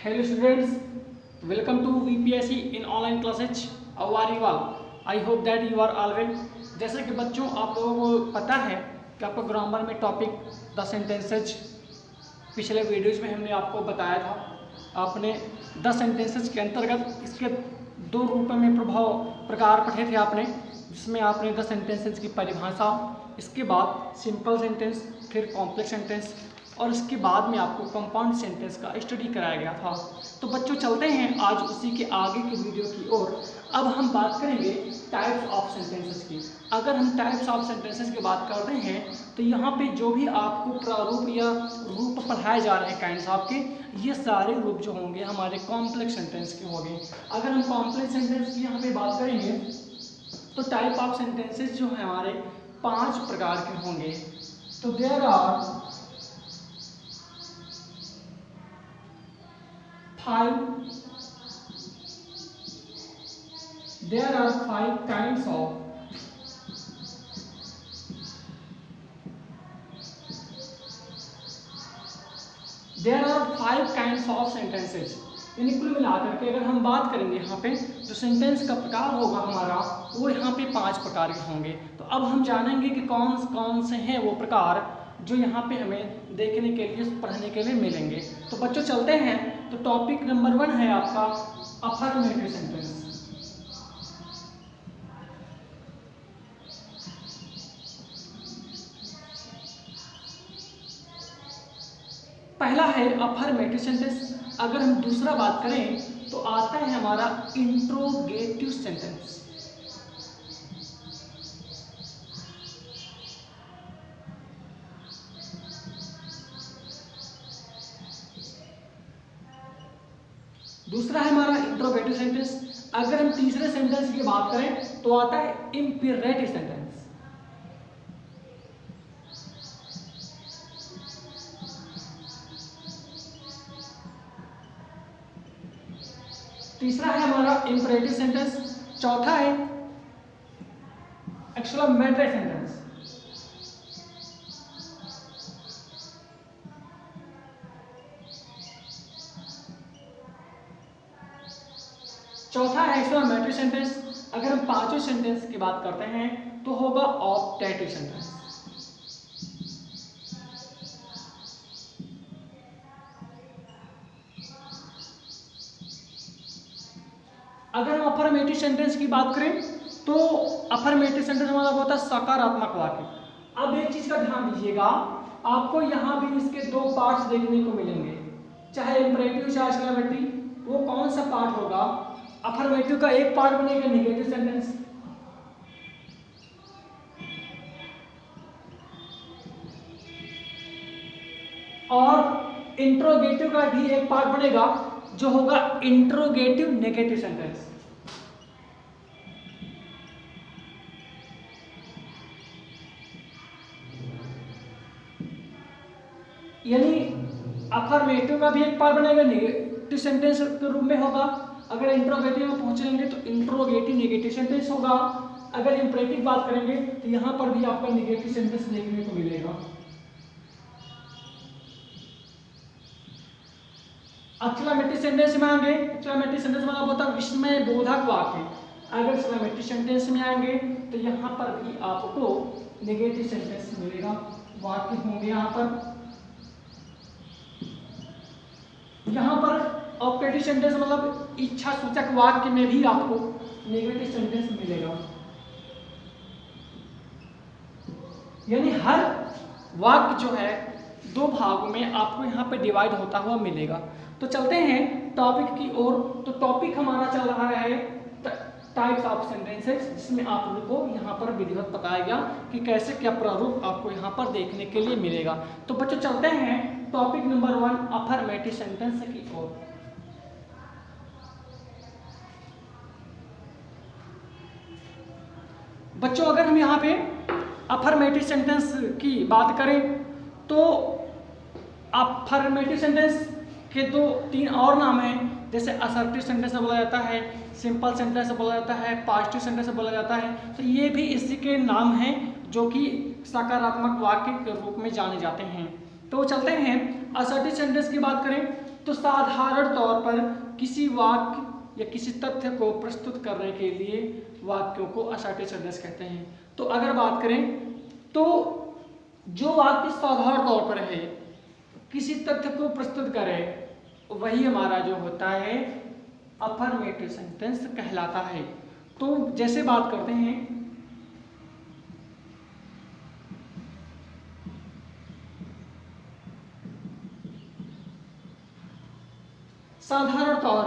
Hello students, welcome to VPSC in online classes. How are you all? I hope that you are all well. जैसे कि बच्चों आप लोगों को पता है कि आपको ग्रामर में टॉपिक द सेंटेंसेज पिछले वीडियोज में हमने आपको बताया था। आपने द सेंटेंसेज के अंतर्गत इसके दो रूपों में प्रकार पढ़े थे आपने, जिसमें आपने द सेंटेंसेज की परिभाषा, इसके बाद सिंपल सेंटेंस, फिर कॉम्प्लेक्स सेंटेंस और इसके बाद में आपको कंपाउंड सेंटेंस का स्टडी कराया गया था। तो बच्चों चलते हैं आज उसी के आगे की वीडियो की ओर। अब हम बात करेंगे टाइप्स ऑफ सेंटेंसेस की। अगर हम टाइप्स ऑफ सेंटेंसेस की बात करते हैं तो यहाँ पे जो भी आपको प्रारूप या रूप पढ़ाए जा रहे हैं काइंड्स ऑफ के, ये सारे रूप जो होंगे हमारे कॉम्प्लेक्स सेंटेंस के होंगे। अगर हम कॉम्प्लेक्स सेंटेंस की यहाँ पे बात करेंगे तो टाइप ऑफ सेंटेंसेस जो है हमारे 5 प्रकार के होंगे। तो there are 5 kinds of sentences। यानी कुल मिलाकर के अगर हम बात करेंगे यहाँ पे जो सेंटेंस का प्रकार होगा हमारा, वो यहाँ पे 5 प्रकार के होंगे। तो अब हम जानेंगे कि कौन कौन से हैं वो प्रकार जो यहाँ पे हमें देखने के लिए पढ़ने के लिए मिलेंगे। तो बच्चों चलते हैं। तो टॉपिक नंबर 1 है आपका अफर्मेटिव सेंटेंस। पहला है अफर्मेटिव सेंटेंस। अगर हम दूसरा बात करें तो आता है हमारा इंट्रोगेटिव सेंटेंस। दूसरा है हमारा इंट्रोगेटिव सेंटेंस। अगर हम तीसरे सेंटेंस की बात करें तो आता है इंपेरेटिव सेंटेंस। तीसरा है हमारा इंपेरेटिव सेंटेंस। चौथा है एक्सक्लेमेटरी सेंटेंस। चौथा है एक्सक्लेमेटरी सेंटेंस। अगर हम पांचों सेंटेंस की बात करते हैं तो होगा ऑप्टेटिव सेंटेंस। अगर हम अफर्मेटिव सेंटेंस की बात करें तो अफर्मेटिव सेंटेंस मतलब होता है सकारात्मक वाक्य। अब एक चीज का ध्यान दीजिएगा, आपको यहाँ भी इसके 2 पार्ट्स देखने को मिलेंगे, चाहे इंपेरेटिव चाहे एक्सक्लेमेटरी। वो कौन सा पार्ट होगा? अफर्मेटिव का एक पार्ट बनेगा नेगेटिव सेंटेंस, और इंट्रोगेटिव का भी एक पार्ट बनेगा जो होगा इंट्रोगेटिव नेगेटिव सेंटेंस। यानी अफर्मेटिव का भी एक पार्ट बनेगा नेगेटिव सेंटेंस के रूप में होगा। अगर इंट्रोगेटिव में पहुंचेंगे तो इंट्रोगेटिव नेगेटिव सेंटेंस होगा। अगर इंपेरेटिव बात करेंगे तो यहां पर भी आपका नेगेटिव सेंटेंस देखने को मिलेगा। एक्सक्लेमेटरी सेंटेंस में आएंगे, एक्सक्लेमेटरी सेंटेंस मतलब होता है विस्मय बोधक वाक्य। अगर एक्सक्लेमेटरी सेंटेंस में आएंगे तो यहाँ पर भी आपको नेगेटिव सेंटेंस मिलेगा, वाक्य होंगे यहाँ पर। यहाँ पर ऑप्टेटिव सेंटेंस मतलब इच्छा सूचक वाक्य में भी आपको नेगेटिव सेंटेंस मिलेगा। यानी हर वाक्य जो है 2 भागों में आपको यहाँ पे डिवाइड होता हुआ मिलेगा। तो चलते हैं टॉपिक की ओर। तो टॉपिक हमारा चल रहा है टाइप्स ऑफ सेंटेंसेस, जिसमें आप लोगों को यहाँ पर विधिवत बताया गया कि कैसे क्या प्रारूप आपको यहाँ पर देखने के लिए मिलेगा। तो बच्चों चलते हैं टॉपिक नंबर 1 अफर्मेटिव सेंटेंस की ओर। बच्चों अगर हम यहाँ पे अफर्मेटिव सेंटेंस की बात करें तो अफर्मेटिव सेंटेंस के 2-3 और नाम हैं, जैसे असर्टिव सेंटेंस बोला जाता है, सिंपल सेंटेंस बोला जाता है, पॉजिटिव सेंटेंस बोला जाता है। तो ये भी इसी के नाम हैं जो कि सकारात्मक वाक्य के रूप में जाने जाते हैं। तो चलते हैं असर्टिव सेंटेंस की बात करें तो साधारण तौर पर किसी वाक्य या किसी तथ्य को प्रस्तुत करने के लिए वाक्यों को असर्टिव सेंटेंस कहते हैं। तो अगर बात करें तो जो वाक्य साधारण तौर पर है, किसी तथ्य को प्रस्तुत करे, वही हमारा जो होता है अफर्मेटिव सेंटेंस कहलाता है। तो जैसे बात करते हैं साधारण तौर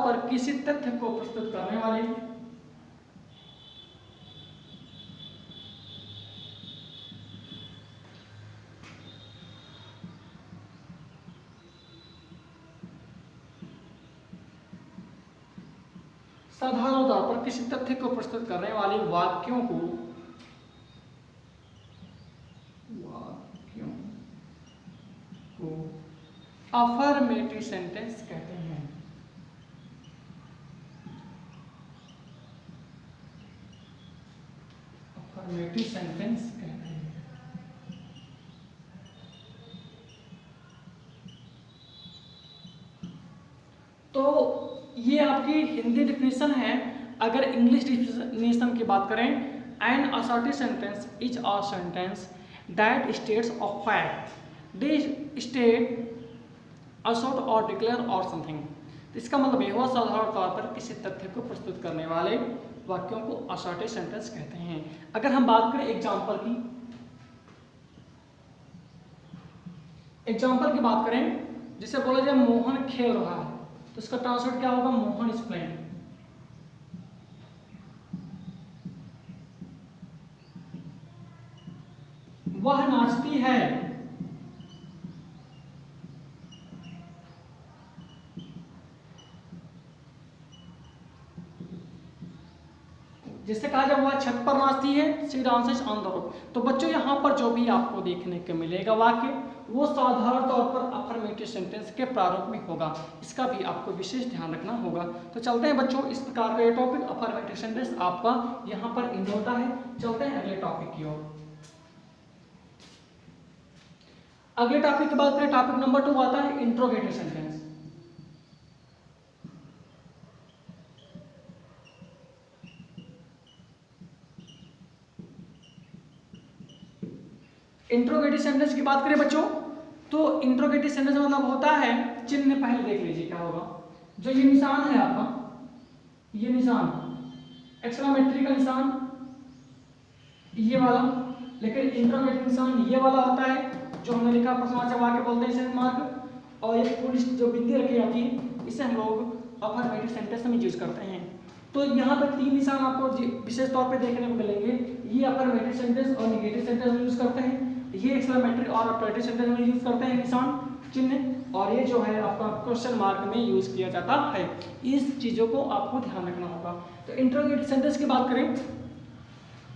पर किसी तथ्य को प्रस्तुत करने वाले वाक्यों को अफर्मेटिव सेंटेंस कहते हैं। अफर्मेटिव सेंटेंस कहते हैं। तो ये आपकी हिंदी डिफिनेशन है। अगर इंग्लिश डिफिनेशन की बात करें, an assertive sentence is a sentence that states a fact, they state assert or declare or something. तो इसका मतलब यह हुआ साधारण तौर पर किसी तथ्य को प्रस्तुत करने वाले वाक्यों को असर्टिव सेंटेंस कहते हैं। अगर हम बात करें एग्जाम्पल की बात करें, जिसे बोला जाए मोहन खेल रहा है, तो इसका ट्रांसलेट क्या होगा? Mohan is playing. वह नाचती है। जिससे कहा जाए वह छत पर नाचती है, she dances on the roof. तो बच्चों यहाँ पर जो भी आपको देखने को मिलेगा वाक्य, वो साधारण तौर पर अफर्मेटिव सेंटेंस के प्रारूप में होगा। इसका भी आपको विशेष ध्यान रखना होगा। तो चलते हैं बच्चों, इस प्रकार का ये टॉपिक अफर्मेटिव सेंटेंस आपका यहाँ पर इंड होता है। चलते हैं अगले टॉपिक की ओर। अगले टॉपिक की बात करें, टॉपिक नंबर 2 आता है इंट्रोगेटिव सेंटेंस। इंट्रोगेटिव सेंटेंस की बात करें बच्चों, तो इंट्रोगेटिव सेंटेंस मतलब होता है, चिन्ह पहले देख लीजिए क्या होगा। जो ये निशान है आपका, ये निशान एक्सक्लेमेटरी का निशान ये वाला, लेकिन इंट्रोगेटिव निशान ये वाला होता है जो हमने लिखा प्रश्नवाचक वाक्य बोलते हैं इसे मार्क, और एक पूरी जो बिंदी रखी जाती है इसे हम लोग अफर्मेटिव सेंटेंस में यूज करते हैं। तो यहाँ पर 3 निशान आपको विशेष तौर पे देखने को मिलेंगे। ये अफर्मेटिव सेंटेंस और नेगेटिव सेंटेंस में यूज करते हैं, ये एक्सक्लेमेटरी और अपर्टिव सेंटेंस में यूज करते हैं निशान चिन्ह, और ये जो है आपका क्वेश्चन मार्क में यूज किया जाता है। इस चीजों को आपको ध्यान रखना होगा। तो इंट्रोगेटिव सेंटेंस की बात करें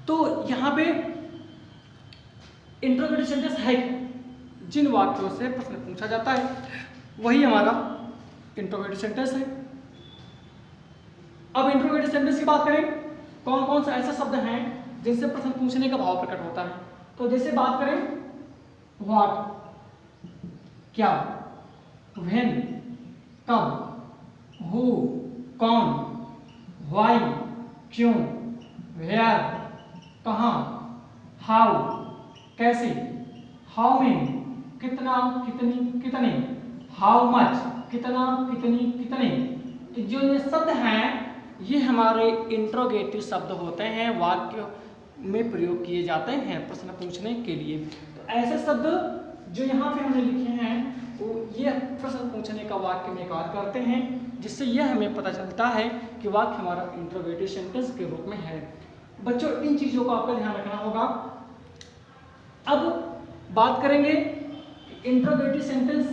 तो यहाँ पे इंट्रोगेटिव सेंटेंस है जिन वाक्यों से प्रश्न पूछा जाता है, वही हमारा इंट्रोगेटिव सेंटेंस है। अब इंट्रोगेटिव सेंटेंस की बात करें, कौन कौन से ऐसे शब्द हैं जिनसे प्रश्न पूछने का भाव प्रकट होता है। तो जैसे बात करें व्हाट क्या, व्हेन कब, हु कौन, व्हाई क्यों, वेयर कहाँ, हाउ कैसे, हाउ मेनी कितना कितनी कितने, हाउ मच कितना कितनी कितने। जो ये शब्द हैं ये हमारे इंट्रोगेटिव शब्द होते हैं, वाक्य में प्रयोग किए जाते हैं प्रश्न पूछने के लिए। तो ऐसे शब्द जो यहाँ पे हमने लिखे हैं वो ये प्रश्न पूछने का वाक्य में कार्य करते हैं, जिससे यह हमें पता चलता है कि वाक्य हमारा इंट्रोगेटिव सेंटेंस के रूप में है। बच्चों इन चीज़ों को आपको ध्यान रखना होगा। अब बात करेंगे इंट्रोगेटिव सेंटेंस,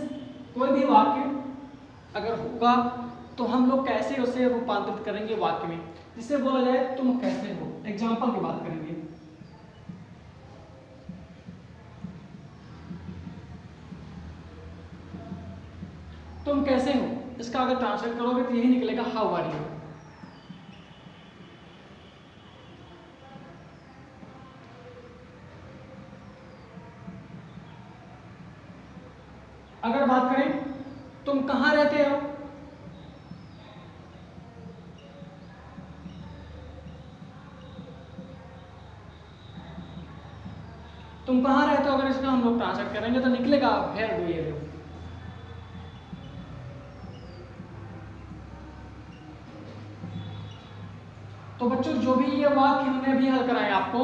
कोई भी वाक्य अगर होगा तो हम लोग कैसे उसे रूपांतरित करेंगे वाक्य में, जिसे बोला जाए तुम कैसे हो। एग्जाम्पल की बात करेंगे, तुम कैसे हो, इसका अगर ट्रांसलेट करोगे तो यही निकलेगा हाउ आर यू। अगर बात करें तुम कहाँ रहते हो, तुम कहाँ रहते हो, अगर इसका हम लोग ट्रांसलेट करेंगे तो निकलेगा वेयर डू यू लिव। तो बच्चों जो भी ये वाक्य हमने अभी हल कराए आपको,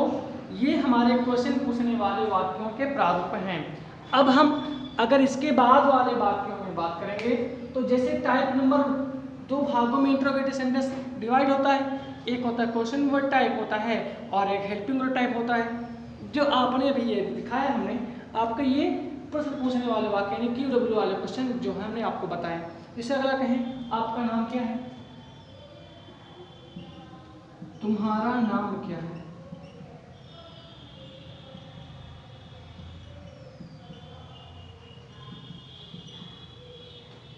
ये हमारे क्वेश्चन पूछने वाले वाक्यों के प्रारूप हैं। अब हम अगर इसके बाद वाले वाक्यों में बात करेंगे तो जैसे टाइप नंबर 2 भागों में इंट्रोगेटिव सेंटेंस डिवाइड होता है, एक होता है क्वेश्चन वर्ड टाइप होता है और एक हेल्पिंग वर्ड टाइप होता है। जो आपने अभी ये दिखाया हमने आपको, ये प्रश्न पूछने वाले वाक्य यानी QW वाले क्वेश्चन जो हमने आपको बताया। इससे अगला कहें आपका नाम क्या है, तुम्हारा नाम क्या है,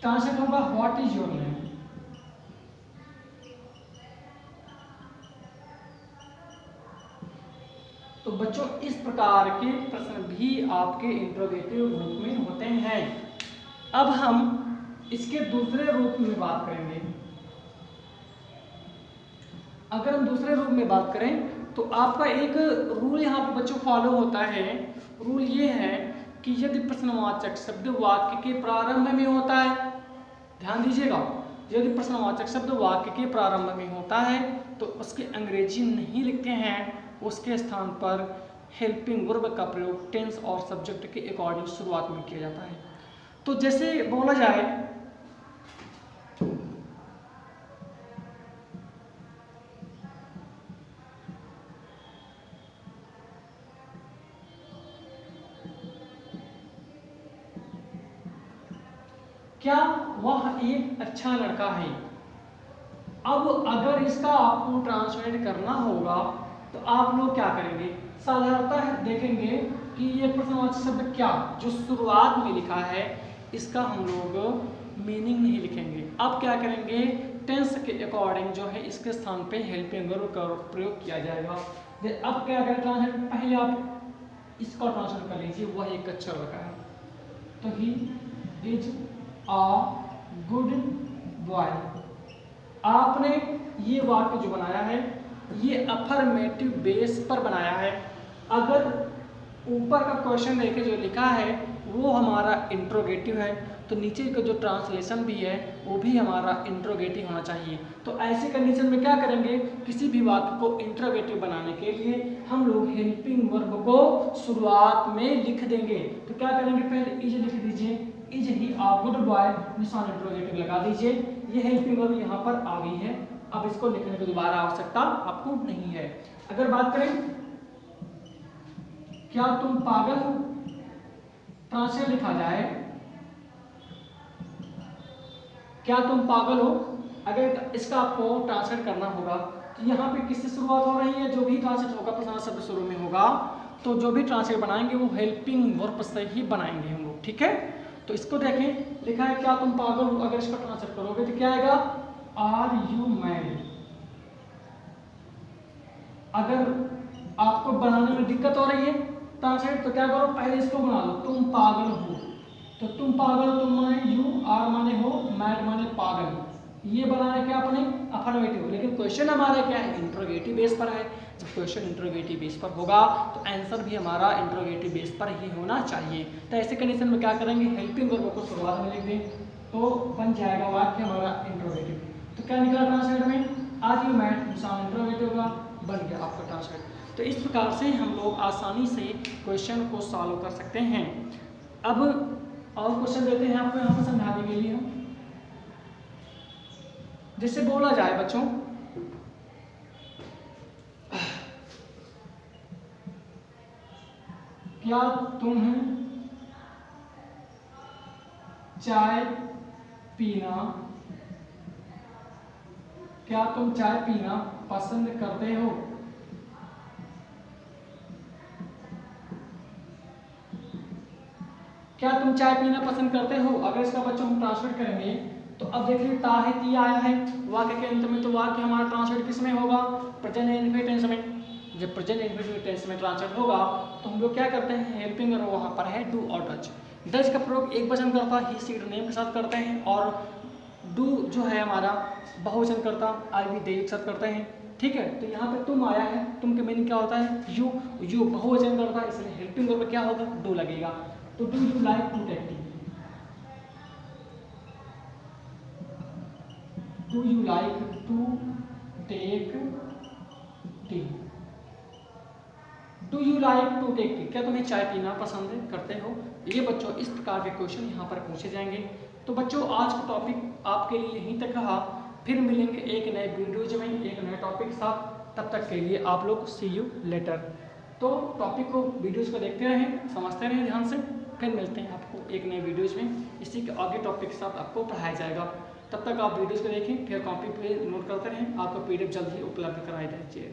ट्रांसलेट होगा व्हाट इज योर नेम। तो बच्चों इस प्रकार के प्रश्न भी आपके इंट्रोगेटिव रूप में होते हैं। अब हम इसके दूसरे रूप में बात करेंगे। अगर हम दूसरे रूप में बात करें तो आपका एक रूल यहाँ पर बच्चों फॉलो होता है। रूल ये है कि यदि प्रश्नवाचक शब्द वाक्य के प्रारंभ में होता है, ध्यान दीजिएगा, यदि प्रश्नवाचक शब्द वाक्य के प्रारंभ में होता है तो उसके अंग्रेजी नहीं लिखते हैं, उसके स्थान पर हेल्पिंग वर्ब का प्रयोग टेंस और सब्जेक्ट के अकॉर्डिंग शुरुआत में किया जाता है। तो जैसे बोला जाए क्या वह एक अच्छा लड़का है। अब अगर इसका आपको ट्रांसलेट करना होगा तो आप लोग क्या करेंगे, साधारणतः देखेंगे कि ये प्रश्नवाचक शब्द क्या जो शुरुआत में लिखा है इसका हम लोग मीनिंग नहीं लिखेंगे। अब क्या करेंगे, टेंस के अकॉर्डिंग जो है इसके स्थान पे हेल्पिंग वर्ब का प्रयोग किया जाएगा। अब क्या करें ट्रांसलेट, पहले आप इसका ट्रांसलेट कर लीजिए, वह एक अच्छा लड़का है। तो he is a good boy. आपने ये वाक्य जो बनाया है ये अफर्मेटिव बेस पर बनाया है। अगर ऊपर का क्वेश्चन देखे जो लिखा है वो हमारा इंट्रोगेटिव है तो नीचे का जो ट्रांसलेशन भी है वो भी हमारा इंट्रोगेटिव होना चाहिए। तो ऐसे कंडीशन में क्या करेंगे, किसी भी वाक्य को इंट्रोगेटिव बनाने के लिए हम लोग हेल्पिंग वर्ब को शुरुआत में लिख देंगे। तो क्या करेंगे, पहले इज लिख दीजिए, is he a good boy, निशान इंट्रोगेटिव लगा दीजिए। ये हेल्पिंग वर्ब यहाँ पर आ गई है, अब इसको लिखने की दोबारा आवश्यकता आपको नहीं है। अगर बात करें क्या तुम पागल हो, ट्रांसलेट लिखा जाए क्या तुम पागल हो। अगर इसका आपको ट्रांसलेट करना होगा तो यहाँ पे किससे शुरुआत हो रही है, जो भी ट्रांसलेट होगा प्रश्नार्थक शब्द शुरू में होगा तो जो भी ट्रांसलेट बनाएंगे वो हेल्पिंग वर्ब से ही बनाएंगे हम लोग, ठीक है। तो इसको देखें, लिखा है क्या तुम पागल हो, अगर इसका ट्रांसलेट करोगे तो क्या आएगा, आर यू मैड। अगर आपको बनाने में दिक्कत हो रही है ट्रांसलेट तो क्या करो, पहले इसको बना लो, तुम पागल हो। तो तुम पागल हो, तुम माने यू, आर माने हो, मैड माने पागल। ये बनाना क्या अपने अफर्मेटिव, लेकिन क्वेश्चन हमारा क्या है, इंट्रोगेटिव बेस पर है। जब क्वेश्चन इंट्रोगेटिव बेस पर होगा तो आंसर भी हमारा इंट्रोगेटिव बेस पर ही होना चाहिए। तो ऐसे कंडीशन में क्या करेंगे, हेल्पिंग वर्ब को शुरुआत में लिख दें तो बन जाएगा वाक्य हमारा इंट्रोगेटिव। तो क्या निकला ट्रांसलेट में, आर यू मैड, निशान इंट्रोगेटिव होगा, बन गया आपका ट्रांसलेट। तो इस प्रकार से हम लोग आसानी से क्वेश्चन को सॉल्व कर सकते हैं। अब और क्वेश्चन देते हैं आपको यहाँ पर समझाने के लिए। जैसे बोला जाए बच्चों, क्या तुम चाय पीना, क्या तुम चाय पीना पसंद करते हो। क्या तुम चाय पीना पसंद करते हो। अगर इसका बच्चों हम ट्रांसलेट करेंगे तो अब देखिए ता है ती आया है वाक्य के अंत में, तो वाक्य हमारा ट्रांसलेट किस में होगा, प्रेजेंट इंडेफिनिट टेंस में। जब प्रेजेंट इंडिफिनिट टेंस में ट्रांसलेट होगा तो हम लोग क्या करते हैं, हेल्पिंग वर्ब वहाँ पर है डू और डज। डज का प्रयोग एक वचन करता ही सी नेम के साथ करते हैं, और डू जो है हमारा बहुवचन करता आई वी दे के साथ करते हैं। ठीक है, तो यहाँ पे तुम आया है, तुम के मीनिंग क्या होता है यू, यू बहुवचन करता है इसलिए हेल्पिंग वर्ब क्या होगा डू लगेगा। तो do you like to take tea, do you like to take tea, do you like to take tea, क्या तुम्हें चाय पीना पसंद करते हो। ये बच्चों इस प्रकार के क्वेश्चन यहाँ पर पूछे जाएंगे। तो बच्चों आज का टॉपिक आपके लिए यहीं तक रहा, फिर मिलेंगे एक नए वीडियोज में एक नए टॉपिक के साथ। तब तक के लिए आप लोग सी यू लेटर। तो टॉपिक को वीडियोज को देखते रहें, समझते रहें ध्यान से, फिर मिलते हैं आपको एक नए वीडियोज में। इसी के आगे टॉपिक के साथ आपको पढ़ाया जाएगा। तब तक आप वीडियोज को देखें, फिर कॉपी पे नोट करते रहें, आपको PDF जल्द ही उपलब्ध कराई जाए।